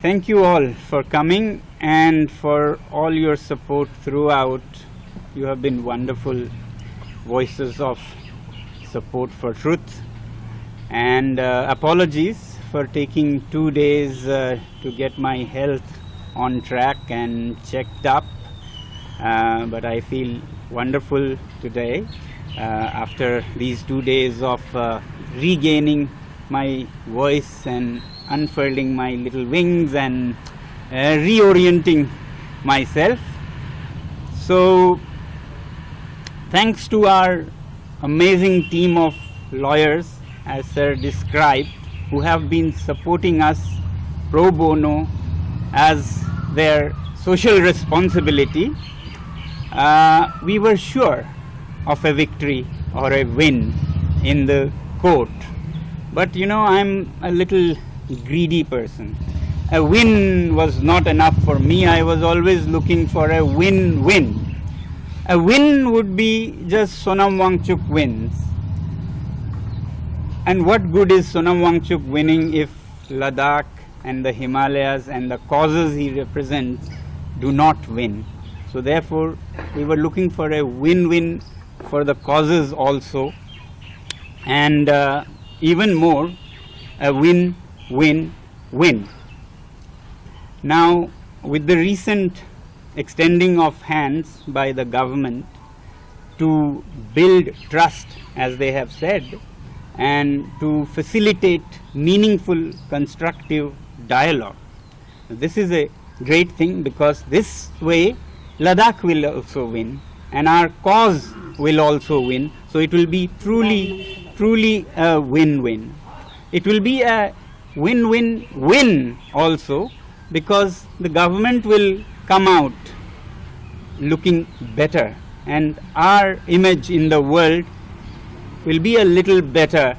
thank you all for coming and for all your support throughout. You have been wonderful voices of support for truth. And apologies for taking 2 days to get my health on track and checked up. But I feel wonderful today after these 2 days of regaining my voice and unfurling my little wings and reorienting myself. So thanks to our amazing team of lawyers, as Sir described, who have been supporting us pro bono as their social responsibility, we were sure of a victory or a win in the court. But you know, I'm a little greedy person. A win was not enough for me. I was always looking for a win-win. A win would be just Sonam Wangchuk wins. And what good is Sonam Wangchuk winning if Ladakh and the Himalayas and the causes he represents do not win? So therefore, we were looking for a win-win for the causes also, and even more, a win-win-win. Now, with the recent extending of hands by the government to build trust, as they have said, and to facilitate meaningful, constructive dialogue. This is a great thing, because this way Ladakh will also win and our cause will also win. So it will be truly a win-win. It will be a win-win-win also, because the government will come out looking better and our image in the world will be a little better,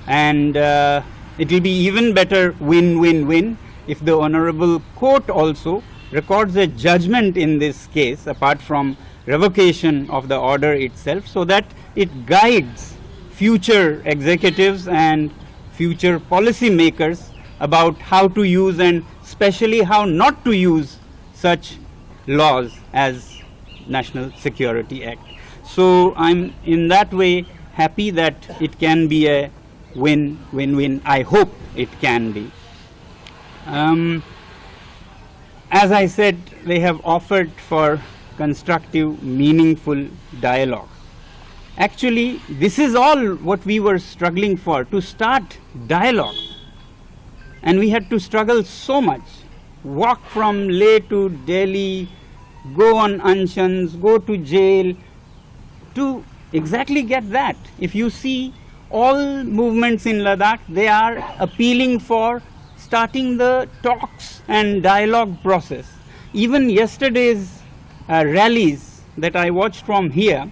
and it will be even better win-win-win if the Honorable Court also records a judgment in this case, apart from revocation of the order itself, so that it guides future executives and future policymakers about how to use, and especially how not to use, such laws as National Security Act. So I'm in that way happy that it can be a win-win-win. I hope it can be. As I said, they have offered for constructive, meaningful dialogue. Actually, this is all what we were struggling for, to start dialogue. And we had to struggle so much. Walk from Leh to Delhi, go on unshans, go to jail, to exactly get that. If you see all movements in Ladakh, they are appealing for starting the talks and dialogue process. Even yesterday's rallies that I watched from here,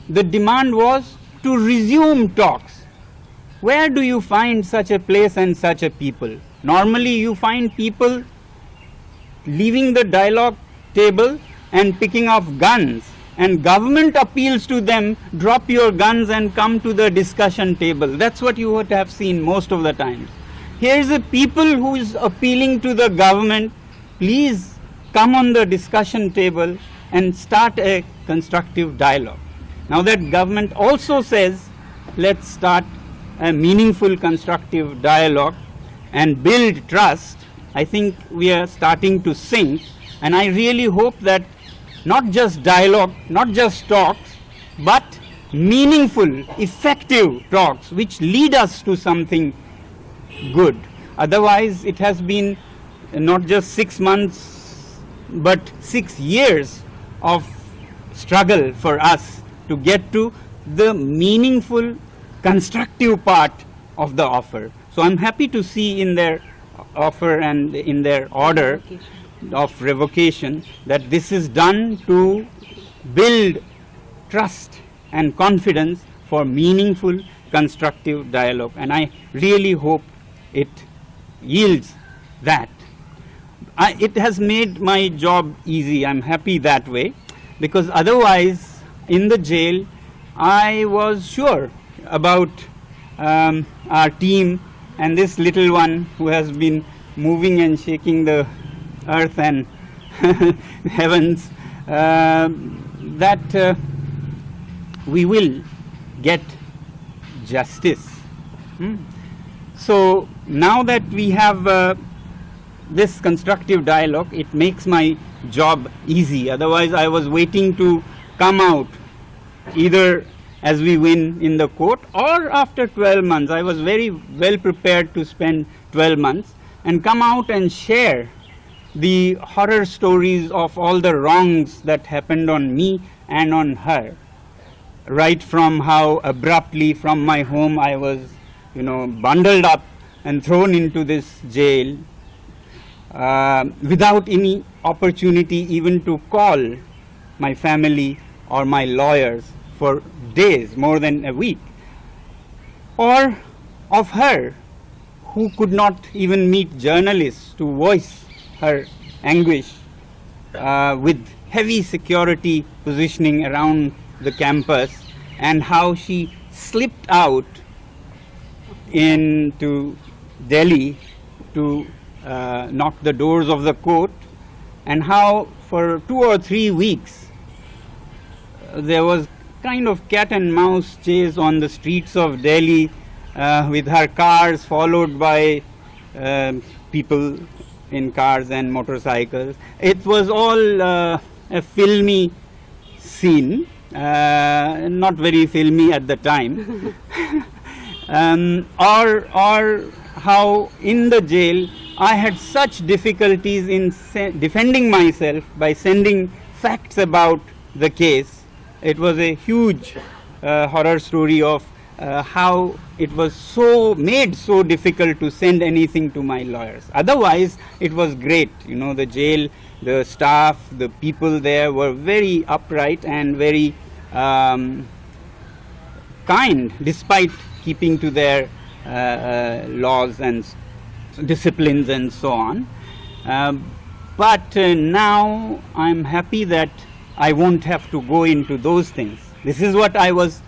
the demand was to resume talks. Where do you find such a place and such a people? Normally you find people leaving the dialogue table and picking up guns, and government appeals to them, drop your guns and come to the discussion table. That's what you would have seen most of the times. Here's a people who is appealing to the government, please come on the discussion table and start a constructive dialogue. Now that government also says, let's start a meaningful constructive dialogue and build trust, I think we are starting to sink. And I really hope that not just dialogue, not just talks, but meaningful, effective talks which lead us to something good. Otherwise, it has been not just 6 months, but 6 years of struggle for us to get to the meaningful, constructive part of the offer. So I'm happy to see in their offer and in their order of revocation that this is done to build trust and confidence for meaningful, constructive dialogue. And I really hope it yields that. It has made my job easy. I'm happy that way, because otherwise in the jail I was sure about our team and this little one who has been moving and shaking the earth and heavens, that we will get justice. So now that we have this constructive dialogue, it makes my job easy. Otherwise, I was waiting to come out either as we win in the court or after 12 months. I was very well prepared to spend 12 months and come out and share the horror stories of all the wrongs that happened on me and on her. Right from how abruptly from my home I was, bundled up and thrown into this jail without any opportunity even to call my family or my lawyers for days, more than a week. Or of her, who could not even meet journalists to voice her anguish with heavy security positioning around the campus, and how she slipped out into Delhi to knock the doors of the court, and how for 2 or 3 weeks there was kind of cat and mouse chase on the streets of Delhi with her cars followed by people in cars and motorcycles. It was all a filmy scene, not very filmy at the time. Or how in the jail I had such difficulties in defending myself by sending facts about the case. It was a huge horror story of how it was made so difficult to send anything to my lawyers. Otherwise, it was great. The jail, the staff, the people there were very upright and very kind, despite keeping to their laws and disciplines and so on. But now I'm happy that I won't have to go into those things. This is what I was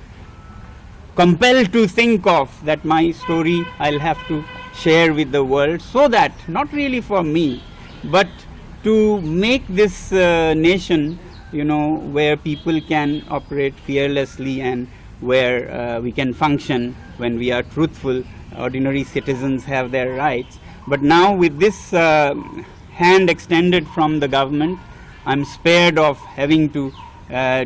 compelled to think of, that my story I'll have to share with the world, so that, not really for me, but to make this nation, where people can operate fearlessly and where we can function when we are truthful. Ordinary citizens have their rights. But now with this hand extended from the government, I'm spared of having to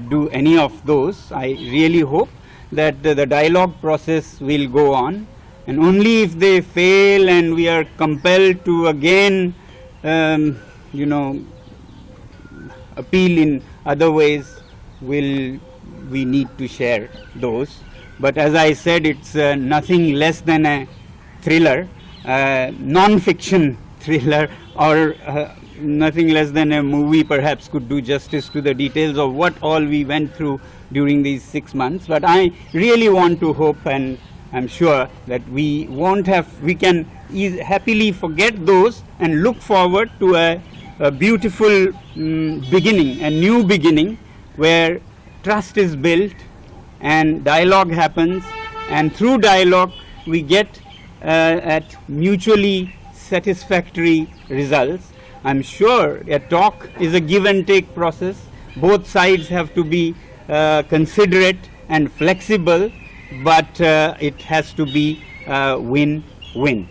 do any of those. I really hope that the dialogue process will go on, and only if they fail and we are compelled to again appeal in other ways, will we need to share those. But as I said, it's nothing less than a thriller, non-fiction thriller, or nothing less than a movie perhaps could do justice to the details of what all we went through during these 6 months. But I really want to hope, and I'm sure that we can happily forget those and look forward to a beautiful beginning, a new beginning, where trust is built and dialogue happens, and through dialogue we get at mutually satisfactory results. I'm sure a talk is a give and take process. Both sides have to be considerate and flexible, but it has to be win-win.